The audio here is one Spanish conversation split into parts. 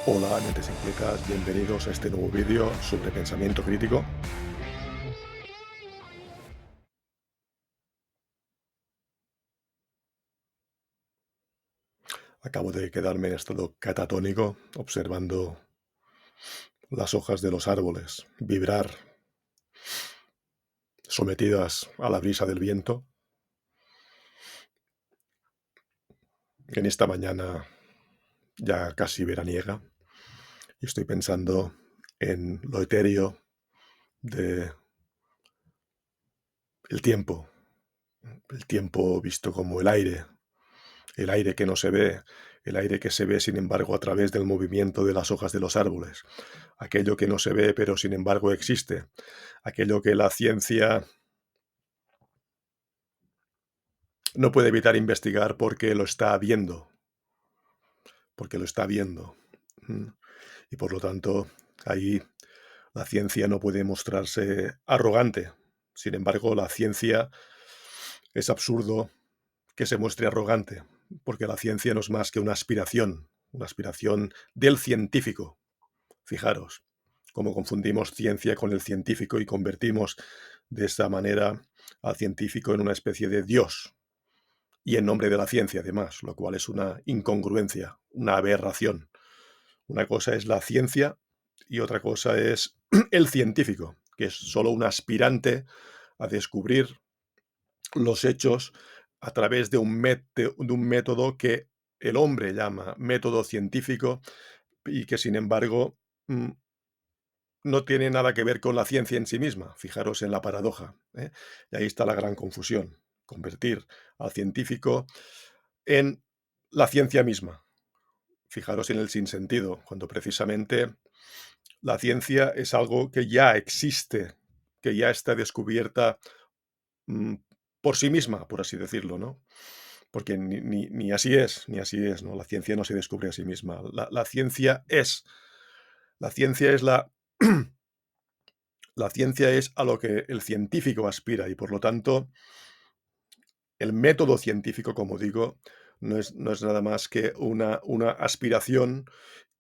Hola, mentes inquietas, bienvenidos a este nuevo vídeo sobre pensamiento crítico. Acabo de quedarme en estado catatónico observando las hojas de los árboles vibrar sometidas a la brisa del viento. En esta mañana ya casi veraniega y estoy pensando en lo etéreo de el tiempo, el tiempo visto como el aire que no se ve, el aire que se ve sin embargo a través del movimiento de las hojas de los árboles, aquello que no se ve pero sin embargo existe, aquello que la ciencia no puede evitar investigar porque lo está viendo. Mm. Y por lo tanto, ahí la ciencia no puede mostrarse arrogante. Sin embargo, la ciencia es absurdo que se muestre arrogante, porque la ciencia no es más que una aspiración del científico. Fijaros cómo confundimos ciencia con el científico y convertimos de esta manera al científico en una especie de Dios, y en nombre de la ciencia además, lo cual es una incongruencia, una aberración. Una cosa es la ciencia y otra cosa es el científico, que es solo un aspirante a descubrir los hechos a través de un método que el hombre llama método científico y que sin embargo no tiene nada que ver con la ciencia en sí misma. Fijaros en la paradoja, ¿eh? Y ahí está la gran confusión, convertir al científico en la ciencia misma. Fijaros en el sinsentido, cuando precisamente la ciencia es algo que ya existe, que ya está descubierta mm, por sí misma, por así decirlo, ¿no? Porque ni así es, ni así es, ¿no? La ciencia no se descubre a sí misma. La ciencia es. La ciencia es la ciencia es a lo que el científico aspira y por lo tanto el método científico, como digo, no es nada más que una aspiración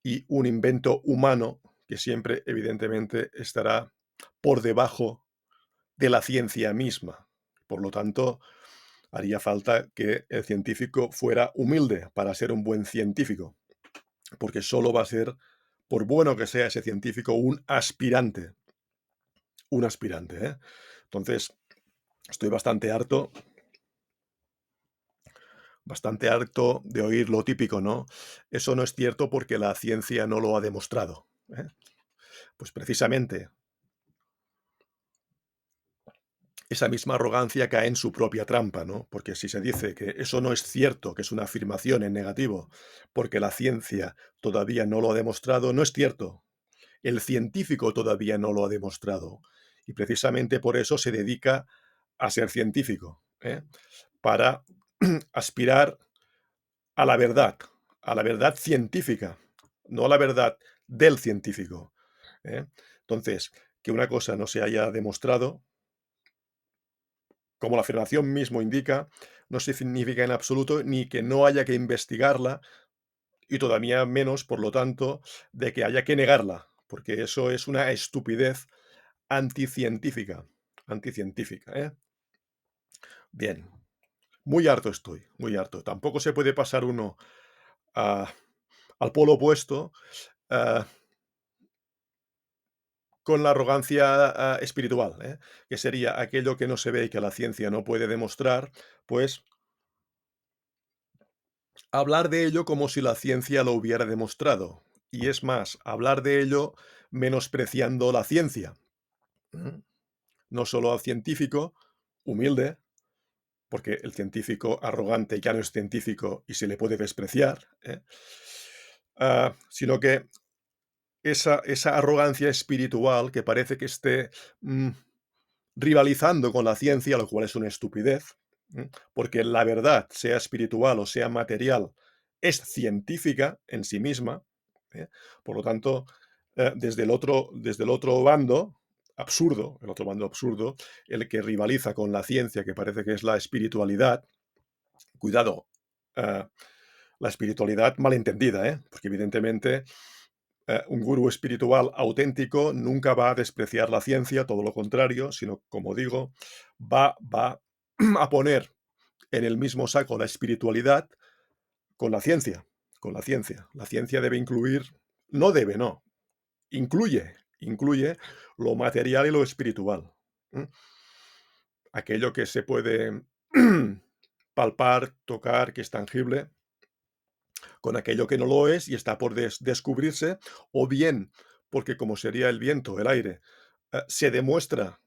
y un invento humano que siempre, evidentemente, estará por debajo de la ciencia misma. Por lo tanto, haría falta que el científico fuera humilde para ser un buen científico, porque solo va a ser, por bueno que sea ese científico, un aspirante, ¿eh? Entonces, estoy bastante harto de oír lo típico, ¿no? Eso no es cierto porque la ciencia no lo ha demostrado, ¿eh? Pues precisamente esa misma arrogancia cae en su propia trampa, ¿no? Porque si se dice que eso no es cierto, que es una afirmación en negativo, porque la ciencia todavía no lo ha demostrado, no es cierto. El científico todavía no lo ha demostrado. Y precisamente por eso se dedica a ser científico, ¿eh? Para aspirar a la verdad científica, no a la verdad del científico, ¿eh? Entonces, que una cosa no se haya demostrado, como la afirmación mismo indica, no significa en absoluto ni que no haya que investigarla y todavía menos, por lo tanto, de que haya que negarla, porque eso es una estupidez anticientífica, anticientífica, ¿eh? Bien, muy harto estoy, muy harto. Tampoco se puede pasar uno a al polo opuesto, ah, con la arrogancia, espiritual, ¿eh? Que sería aquello que no se ve y que la ciencia no puede demostrar, pues hablar de ello como si la ciencia lo hubiera demostrado. Y es más, hablar de ello menospreciando la ciencia. ¿Mm? No solo al científico, humilde, porque el científico arrogante ya no es científico y se le puede despreciar, ¿eh? Sino que esa arrogancia espiritual que parece que esté rivalizando con la ciencia, lo cual es una estupidez, porque la verdad, sea espiritual o sea material, es científica en sí misma, ¿eh? Por lo tanto, desde el otro bando absurdo, el otro bando absurdo, el que rivaliza con la ciencia, que parece que es la espiritualidad, cuidado, eh, la espiritualidad malentendida, ¿eh? Porque evidentemente Un gurú espiritual auténtico nunca va a despreciar la ciencia, todo lo contrario, sino, como digo, va a poner en el mismo saco la espiritualidad con la ciencia, con la ciencia. La ciencia debe incluir, no debe, no, incluye lo material y lo espiritual. ¿Mm? Aquello que se puede palpar, tocar, que es tangible, con aquello que no lo es y está por descubrirse, o bien porque como sería el viento, el aire, se demuestra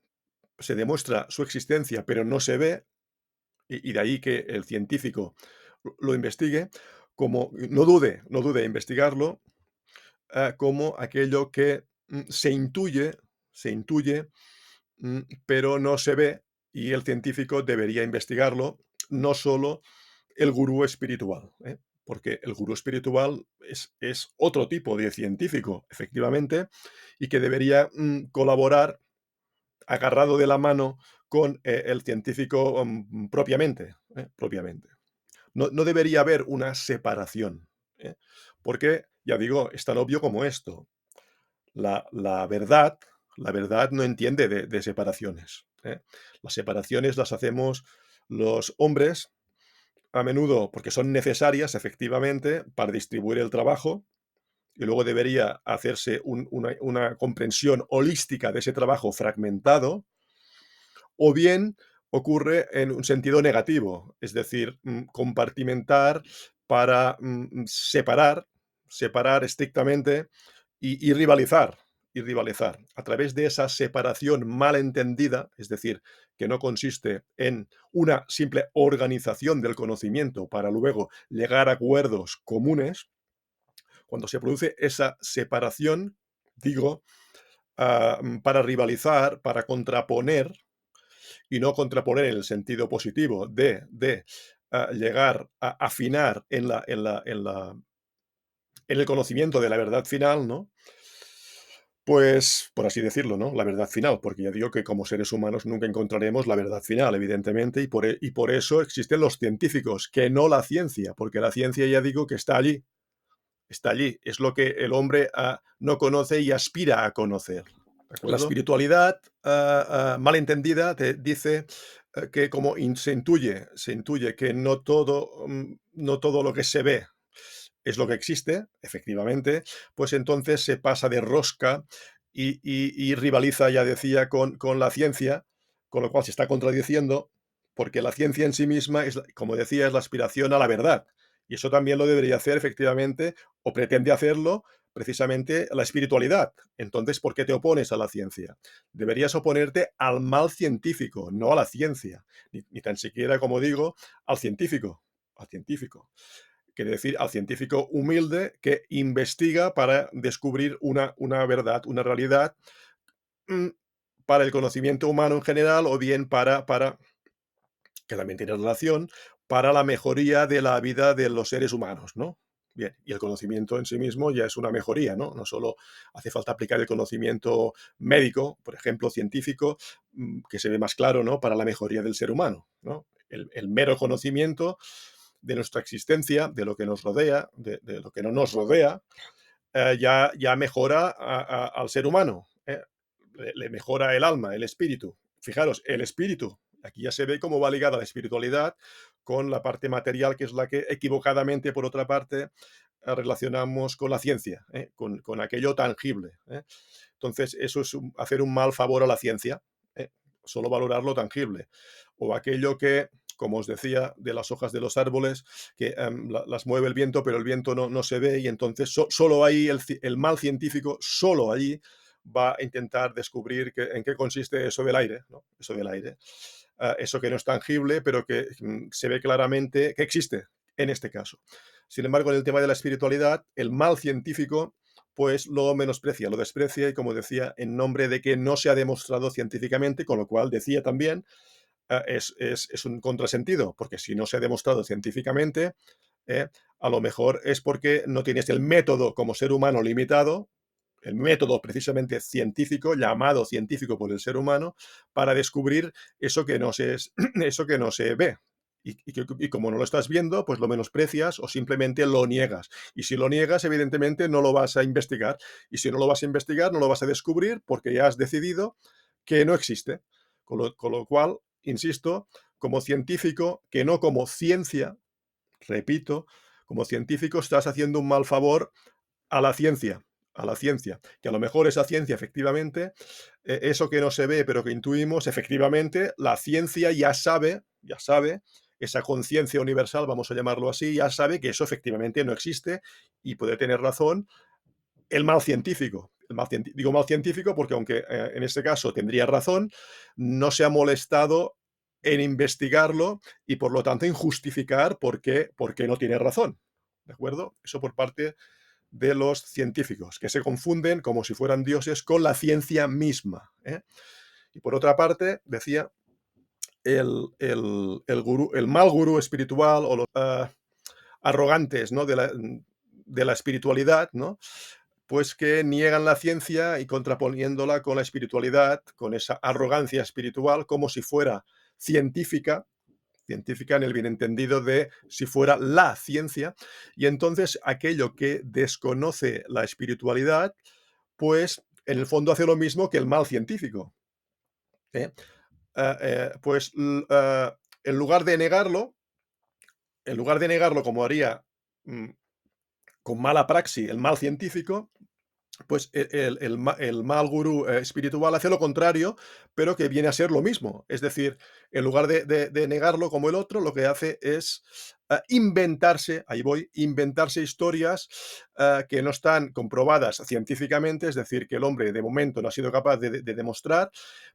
su existencia, pero no se ve, y de ahí que el científico lo investigue, como no dude en investigarlo, como aquello que se intuye, pero no se ve, y el científico debería investigarlo, no solo el gurú espiritual, ¿eh? Porque el gurú espiritual es otro tipo de científico, efectivamente, y que debería colaborar agarrado de la mano con el científico propiamente. No debería haber una separación, ¿eh? Porque, ya digo, es tan obvio como esto. La verdad, la verdad no entiende de separaciones, ¿eh? Las separaciones las hacemos los hombres a menudo porque son necesarias, efectivamente, para distribuir el trabajo, y luego debería hacerse una comprensión holística de ese trabajo fragmentado, o bien ocurre en un sentido negativo, es decir, compartimentar para separar estrictamente y rivalizar. A través de esa separación mal entendida, es decir, que no consiste en una simple organización del conocimiento para luego llegar a acuerdos comunes, cuando se produce esa separación, digo, para rivalizar, para contraponer, y no contraponer en el sentido positivo de llegar a afinar en el conocimiento de la verdad final, ¿no? Pues, por así decirlo, ¿no? La verdad final, porque ya digo que como seres humanos nunca encontraremos la verdad final, evidentemente, y por eso existen los científicos, que no la ciencia, porque la ciencia, ya digo, que está allí, es lo que el hombre no conoce y aspira a conocer. ¿De acuerdo? La espiritualidad mal entendida te dice que como se intuye que no todo lo que se ve es lo que existe, efectivamente, pues entonces se pasa de rosca y rivaliza, ya decía, con la ciencia, con lo cual se está contradiciendo, porque la ciencia en sí misma, como decía, es la aspiración a la verdad. Y eso también lo debería hacer, efectivamente, o pretende hacerlo, precisamente la espiritualidad. Entonces, ¿por qué te opones a la ciencia? Deberías oponerte al mal científico, no a la ciencia, ni tan siquiera, como digo, al científico. Al científico. Quiere decir al científico humilde que investiga para descubrir una verdad, una realidad, mm, para el conocimiento humano en general, o bien que también tiene relación, para la mejoría de la vida de los seres humanos, ¿no? Bien, y el conocimiento en sí mismo ya es una mejoría, ¿no? No solo hace falta aplicar el conocimiento médico, por ejemplo, científico, que se ve más claro, ¿no? Para la mejoría del ser humano, ¿no? El mero conocimiento de nuestra existencia, de lo que nos rodea, de lo que no nos rodea, ya mejora al ser humano, ¿eh? Le mejora el alma, el espíritu. Fijaros, el espíritu. Aquí ya se ve cómo va ligada la espiritualidad con la parte material, que es la que equivocadamente, por otra parte, relacionamos con la ciencia, ¿eh? Con aquello tangible, ¿eh? Entonces, eso es hacer un mal favor a la ciencia, ¿eh? Solo valorar lo tangible. O aquello que, como os decía, de las hojas de los árboles, que las mueve el viento, pero el viento no se ve, y entonces solo ahí el mal científico, solo allí va a intentar descubrir en qué consiste eso del aire, ¿no? Eso del aire. Eso que no es tangible, pero que se ve claramente que existe en este caso. Sin embargo, en el tema de la espiritualidad, el mal científico pues lo menosprecia, lo desprecia, y como decía, en nombre de que no se ha demostrado científicamente, con lo cual decía también, es un contrasentido, porque si no se ha demostrado científicamente, eh, a lo mejor es porque no tienes el método como ser humano limitado, el método precisamente científico, llamado científico por el ser humano, para descubrir eso que no se, eso que no se ve. Y como no lo estás viendo, pues lo menosprecias o simplemente lo niegas. Y si lo niegas, evidentemente no lo vas a investigar. Y si no lo vas a investigar, no lo vas a descubrir porque ya has decidido que no existe. Con lo cual, insisto, como científico, que no como ciencia, repito, como científico estás haciendo un mal favor a la ciencia, que a lo mejor esa ciencia efectivamente, eso que no se ve pero que intuimos, efectivamente la ciencia ya sabe, esa conciencia universal, vamos a llamarlo así, ya sabe que eso efectivamente no existe y puede tener razón el mal científico. Digo mal científico porque aunque en este caso tendría razón, no se ha molestado en investigarlo y por lo tanto en justificar por qué no tiene razón. ¿De acuerdo? Eso por parte de los científicos, que se confunden como si fueran dioses con la ciencia misma. Y por otra parte, decía, el mal gurú espiritual o los arrogantes, ¿no? de la espiritualidad, ¿no? Pues que niegan la ciencia y contraponiéndola con la espiritualidad, con esa arrogancia espiritual, como si fuera científica, científica en el bien entendido de si fuera la ciencia, y entonces aquello que desconoce la espiritualidad, pues en el fondo hace lo mismo que el mal científico. ¿eh? Pues en lugar de negarlo, como haría mm, con mala praxis el mal científico, pues el mal gurú espiritual hace lo contrario, pero que viene a ser lo mismo. Es decir, en lugar de negarlo como el otro, lo que hace es inventarse, ahí voy, inventarse historias que no están comprobadas científicamente, es decir, que el hombre de momento no ha sido capaz de demostrar,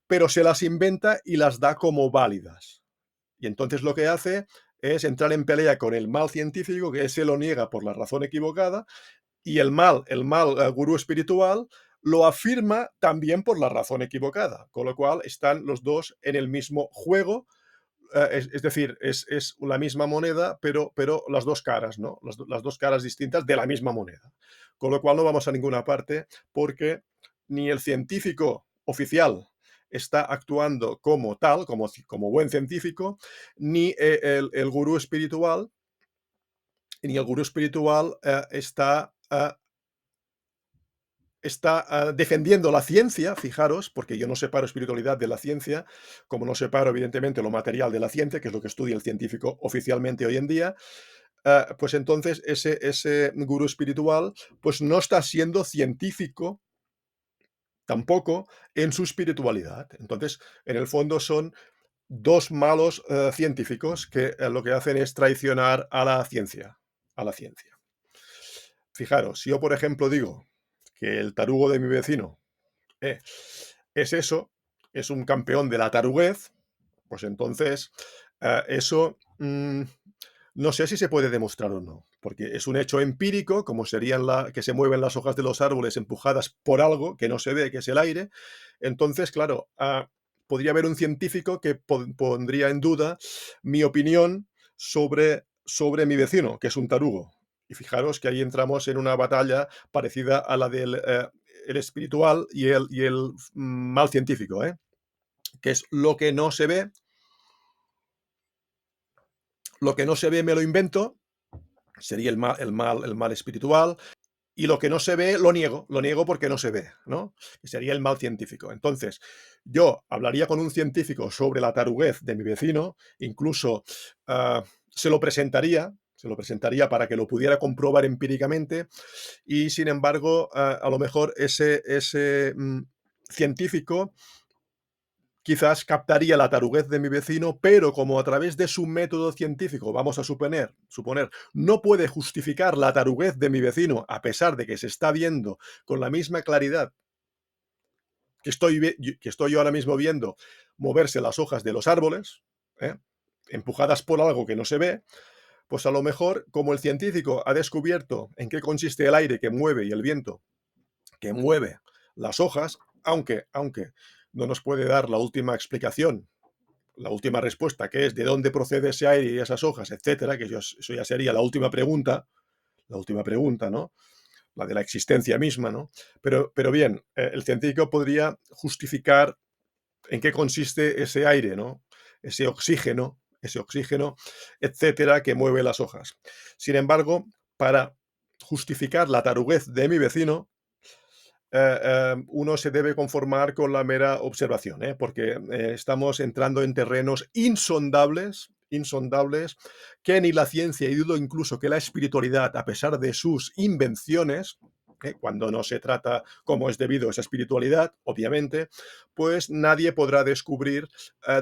pero se las inventa y las da como válidas. Y entonces lo que hace es entrar en pelea con el mal científico, que se lo niega por la razón equivocada, y el mal gurú espiritual lo afirma también por la razón equivocada, con lo cual están los dos en el mismo juego, es decir, es la misma moneda, pero las dos caras, ¿no? Las dos caras distintas de la misma moneda. Con lo cual no vamos a ninguna parte porque ni el científico oficial está actuando como tal, como buen científico, ni el gurú espiritual, está defendiendo la ciencia, fijaros, porque yo no separo espiritualidad de la ciencia, como no separo evidentemente lo material de la ciencia, que es lo que estudia el científico oficialmente hoy en día, pues entonces ese gurú espiritual pues no está siendo científico tampoco en su espiritualidad. Entonces, en el fondo son dos malos científicos que lo que hacen es traicionar a la ciencia, a la ciencia. Fijaros, si yo por ejemplo digo que el tarugo de mi vecino eh, es eso, es un campeón de la taruguez, pues entonces eso no sé si se puede demostrar o no, porque es un hecho empírico, como serían que se mueven las hojas de los árboles empujadas por algo que no se ve, que es el aire. Entonces, claro, podría haber un científico que pondría en duda mi opinión sobre mi vecino, que es un tarugo. Y fijaros que ahí entramos en una batalla parecida a la del el espiritual y el mal científico, que es lo que no se ve me lo invento, sería el mal espiritual, y lo que no se ve lo niego porque no se ve, ¿no? Que sería el mal científico. Entonces, yo hablaría con un científico sobre la taruguez de mi vecino, incluso se lo presentaría para que lo pudiera comprobar empíricamente, y sin embargo, a lo mejor ese científico quizás captaría la taruguez de mi vecino, pero como a través de su método científico, vamos a suponer, no puede justificar la taruguez de mi vecino, a pesar de que se está viendo con la misma claridad que estoy yo ahora mismo viendo moverse las hojas de los árboles, ¿eh? Empujadas por algo que no se ve, pues a lo mejor, como el científico ha descubierto en qué consiste el aire que mueve y el viento que mueve las hojas, aunque no nos puede dar la última explicación, la última respuesta, que es de dónde procede ese aire y esas hojas, etcétera, que eso ya sería la última pregunta, ¿no? La de la existencia misma, ¿no? Pero bien, el científico podría justificar en qué consiste ese aire, ¿no? Ese oxígeno ese oxígeno, etcétera, que mueve las hojas. Sin embargo, para justificar la taruguez de mi vecino, uno se debe conformar con la mera observación, ¿eh? Porque estamos entrando en terrenos insondables, insondables, que ni la ciencia y dudo incluso que la espiritualidad, a pesar de sus invenciones, cuando no se trata como es debido esa espiritualidad, obviamente, pues nadie podrá descubrir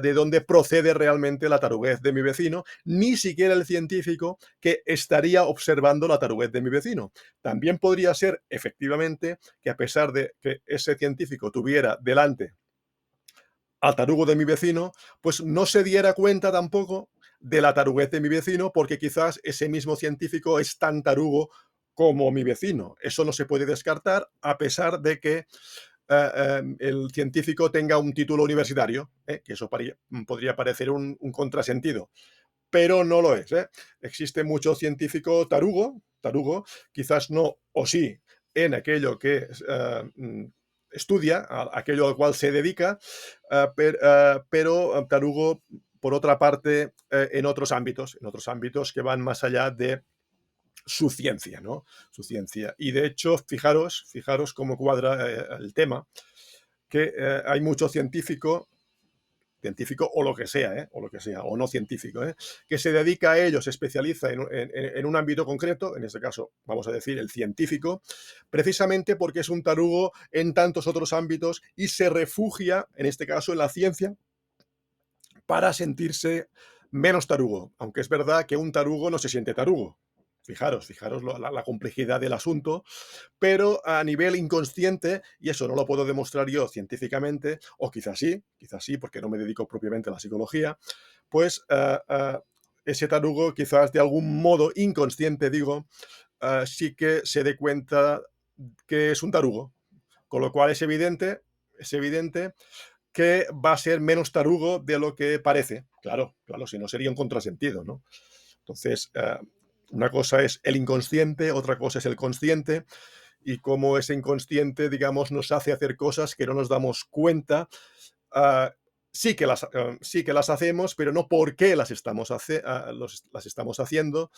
de dónde procede realmente la taruguez de mi vecino, ni siquiera el científico que estaría observando la taruguez de mi vecino. También podría ser, efectivamente, que a pesar de que ese científico tuviera delante al tarugo de mi vecino, pues no se diera cuenta tampoco de la taruguez de mi vecino, porque quizás ese mismo científico es tan tarugo como mi vecino. Eso no se puede descartar, a pesar de que el científico tenga un título universitario, que eso podría parecer un contrasentido, pero no lo es. Existe mucho científico tarugo, quizás no o sí en aquello que estudia, aquello al cual se dedica, pero tarugo, por otra parte, en otros ámbitos que van más allá de su ciencia, ¿no? Su ciencia. Y de hecho, fijaros cómo cuadra el tema, que hay mucho científico o lo que sea, o no científico, que se dedica a ello, se especializa en un ámbito concreto, en este caso vamos a decir el científico, precisamente porque es un tarugo en tantos otros ámbitos y se refugia, en este caso, en la ciencia para sentirse menos tarugo, aunque es verdad que un tarugo no se siente tarugo. Fijaros la complejidad del asunto, pero a nivel inconsciente, y eso no lo puedo demostrar yo científicamente, o quizás sí, porque no me dedico propiamente a la psicología, pues ese tarugo quizás de algún modo inconsciente, digo, sí que se dé cuenta que es un tarugo, con lo cual es evidente que va a ser menos tarugo de lo que parece. Claro, si no sería un contrasentido, ¿no? Entonces, una cosa es el inconsciente, otra cosa es el consciente, y cómo ese inconsciente, digamos, nos hace hacer cosas que no nos damos cuenta. ah, sí que las hacemos, pero no por qué las estamos haciendo,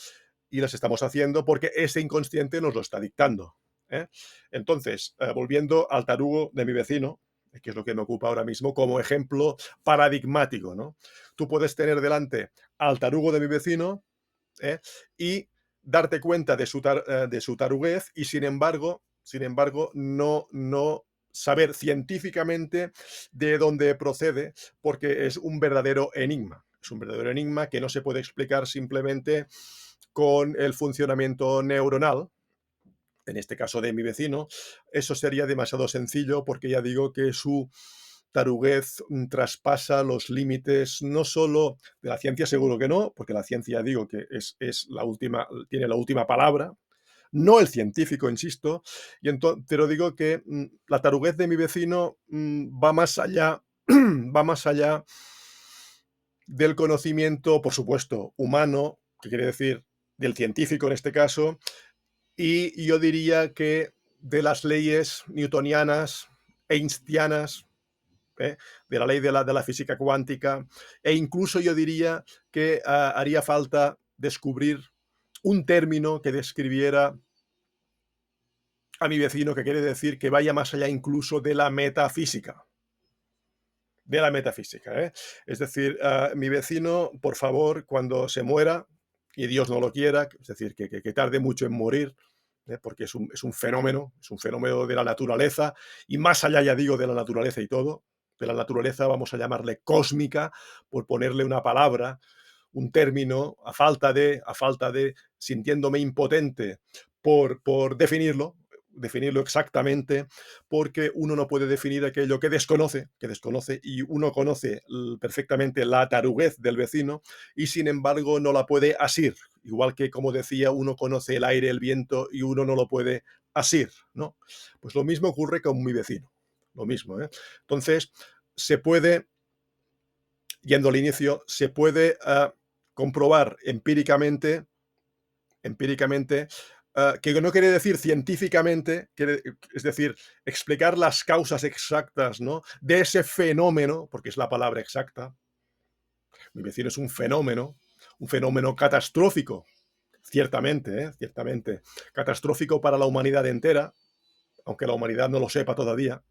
y las estamos haciendo porque ese inconsciente nos lo está dictando. ¿eh? Entonces, volviendo al tarugo de mi vecino, que es lo que me ocupa ahora mismo como ejemplo paradigmático, ¿no? Tú puedes tener delante al tarugo de mi vecino, y darte cuenta de su taruguez y sin embargo no saber científicamente de dónde procede, porque es un verdadero enigma. Es un verdadero enigma que no se puede explicar simplemente con el funcionamiento neuronal, en este caso de mi vecino. Eso sería demasiado sencillo, porque ya digo que su taruguez traspasa los límites no solo de la ciencia, seguro que no, porque la ciencia, digo, que es la última, tiene la última palabra, no el científico, insisto, pero digo que la taruguez de mi vecino va más allá, va más allá del conocimiento, por supuesto, humano, que quiere decir del científico en este caso, y yo diría que de las leyes newtonianas, einsteinianas, de la ley de la física cuántica, e incluso yo diría que haría falta descubrir un término que describiera a mi vecino, que quiere decir que vaya más allá incluso de la metafísica. De la metafísica. Es decir, mi vecino, por favor, cuando se muera, y Dios no lo quiera, es decir, que tarde mucho en morir, porque es un fenómeno de la naturaleza, y más allá, ya digo, de la naturaleza y todo, de la naturaleza vamos a llamarle cósmica, por ponerle una palabra, un término, a falta de sintiéndome impotente por definirlo exactamente, porque uno no puede definir aquello que desconoce, y uno conoce perfectamente la taruguez del vecino y sin embargo no la puede asir, igual que, como decía, uno conoce el aire, el viento, y uno no lo puede asir, ¿no? Pues lo mismo ocurre con mi vecino, lo mismo, ¿eh? Entonces, se puede, yendo al inicio, se puede comprobar empíricamente, que no quiere decir científicamente, es decir, explicar las causas exactas, ¿no?, de ese fenómeno, porque es la palabra exacta, Mi vecino es un fenómeno catastrófico, ciertamente, ciertamente, catastrófico para la humanidad entera, aunque la humanidad no lo sepa todavía,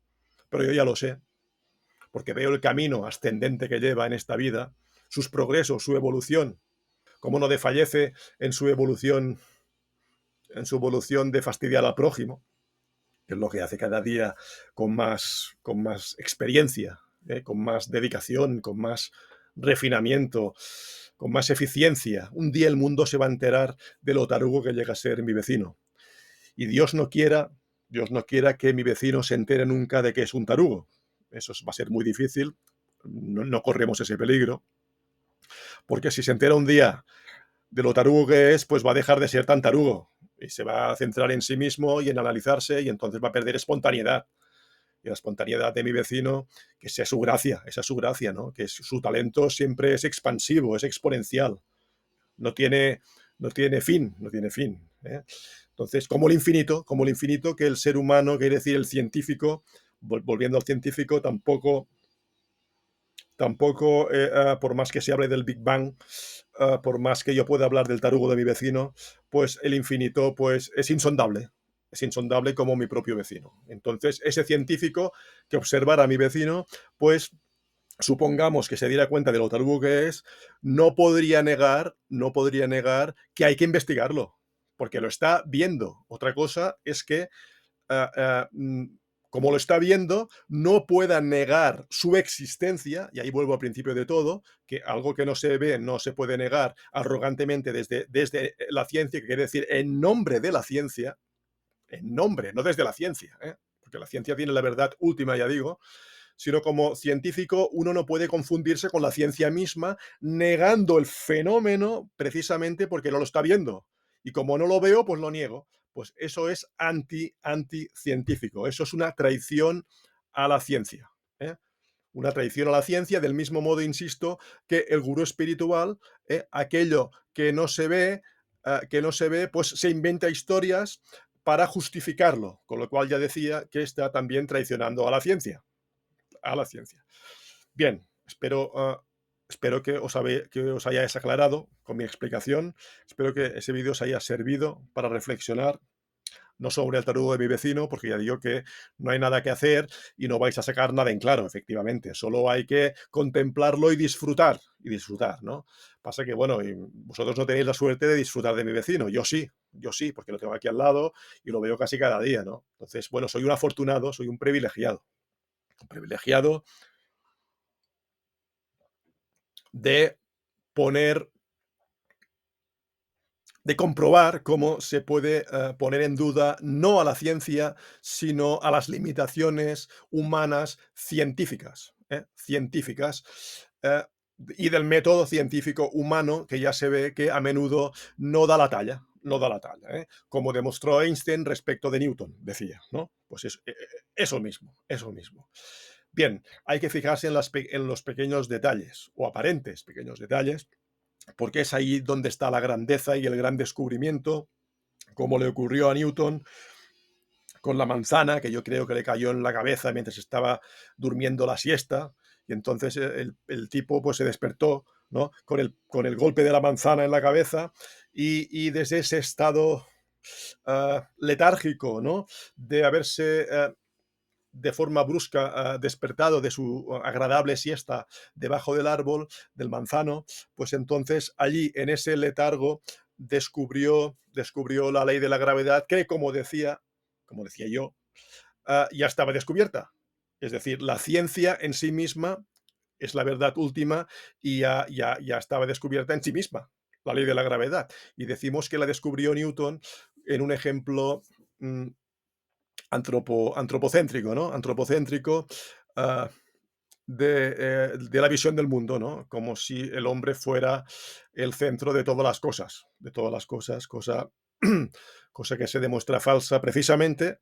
pero yo ya lo sé, porque veo el camino ascendente que lleva en esta vida, sus progresos, su evolución, cómo no desfallece en su evolución de fastidiar al prójimo, que es lo que hace cada día con más experiencia, con más dedicación, con más refinamiento, con más eficiencia. Un día el mundo se va a enterar de lo tarugo que llega a ser mi vecino. Y Dios no quiera que mi vecino se entere nunca de que es un tarugo. Eso va a ser muy difícil. No, no corremos ese peligro. Porque si se entera un día de lo tarugo que es, pues va a dejar de ser tan tarugo. Y se va a centrar en sí mismo y en analizarse y entonces va a perder espontaneidad. Y la espontaneidad de mi vecino, que sea su gracia, esa es su gracia, ¿no? Que su talento siempre es expansivo, es exponencial. No tiene, no tiene fin, no tiene fin. Entonces, como el infinito que el ser humano, quiere decir el científico, volviendo al científico, tampoco por más que se hable del Big Bang, por más que yo pueda hablar del tarugo de mi vecino, pues el infinito pues es insondable como mi propio vecino. Entonces, ese científico que observara a mi vecino, pues supongamos que se diera cuenta de lo tarugo que es, no podría negar que hay que investigarlo, porque lo está viendo. Otra cosa es que uh, uh, como lo está viendo, no pueda negar su existencia, y ahí vuelvo al principio de todo, que algo que no se ve no se puede negar arrogantemente desde la ciencia, que quiere decir en nombre de la ciencia, en nombre, no desde la ciencia, porque la ciencia tiene la verdad última, ya digo, sino como científico uno no puede confundirse con la ciencia misma, negando el fenómeno precisamente porque no lo está viendo. Y como no lo veo, pues lo niego. Pues eso es anti-científico. Eso es una traición a la ciencia. ¿eh? Una traición a la ciencia, del mismo modo, insisto, que el gurú espiritual, aquello que no se ve, pues se inventa historias para justificarlo, con lo cual ya decía que está también traicionando a la ciencia. A la ciencia. Bien, espero que os hayáis aclarado con mi explicación. Espero que ese vídeo os haya servido para reflexionar, no sobre el tarugo de mi vecino, porque ya digo que no hay nada que hacer y no vais a sacar nada en claro, efectivamente. Solo hay que contemplarlo y disfrutar, ¿no? Pasa que, bueno, vosotros no tenéis la suerte de disfrutar de mi vecino. Yo sí, porque lo tengo aquí al lado y lo veo casi cada día, ¿no? Entonces, bueno, soy un afortunado, soy un privilegiado. Un privilegiado de poner, de comprobar cómo se puede poner en duda no a la ciencia, sino a las limitaciones humanas científicas, científicas, eh, y del método científico humano que ya se ve que a menudo no da la talla. No da la talla, como demostró Einstein respecto de Newton, decía, ¿no? Pues eso mismo, eso mismo. Bien, hay que fijarse en los pequeños detalles, o aparentes pequeños detalles, porque es ahí donde está la grandeza y el gran descubrimiento, como le ocurrió a Newton con la manzana, que yo creo que le cayó en la cabeza mientras estaba durmiendo la siesta, y entonces el tipo pues se despertó, ¿no? Con el golpe de la manzana en la cabeza, y desde ese estado letárgico, ¿no? De haberse de forma brusca despertado de su agradable siesta debajo del árbol, del manzano, pues entonces allí en ese letargo descubrió la ley de la gravedad que, como decía yo, ya estaba descubierta. Es decir, la ciencia en sí misma es la verdad última y ya estaba descubierta en sí misma, la ley de la gravedad. Y decimos que la descubrió Newton en un ejemplo antropocéntrico, ¿no? Antropocéntrico uh, de la visión del mundo, ¿no? Como si el hombre fuera el centro de todas las cosas, cosa que se demuestra falsa precisamente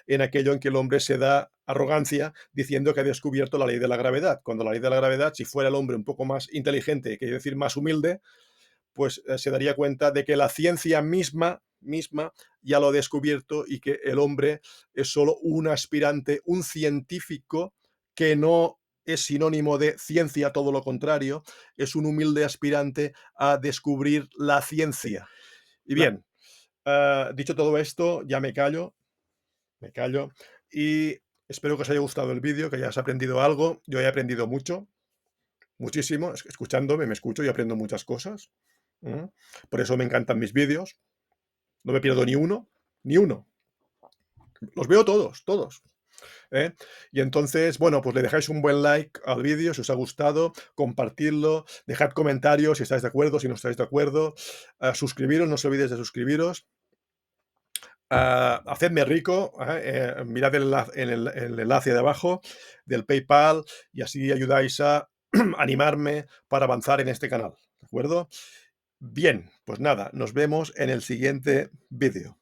en aquello en que el hombre se da arrogancia diciendo que ha descubierto la ley de la gravedad, cuando la ley de la gravedad, si fuera el hombre un poco más inteligente, quiere decir más humilde, pues se daría cuenta de que la ciencia misma ya lo ha descubierto y que el hombre es solo un aspirante, un científico que no es sinónimo de ciencia, todo lo contrario, es un humilde aspirante a descubrir la ciencia. Y Cla bien, dicho todo esto, ya me callo y espero que os haya gustado el vídeo, que hayas aprendido algo. Yo he aprendido mucho, muchísimo, escuchándome, me escucho y aprendo muchas cosas. Por eso me encantan mis vídeos. No me pierdo ni uno, ni uno. Los veo todos, todos. ¿Eh? Y entonces, bueno, pues le dejáis un buen like al vídeo si os ha gustado, compartidlo, dejad comentarios si estáis de acuerdo, si no estáis de acuerdo, suscribiros, no os olvidéis de suscribiros, hacedme rico, mirad el enlace de abajo del PayPal y así ayudáis a animarme para avanzar en este canal, ¿de acuerdo? Bien, pues nada, nos vemos en el siguiente vídeo.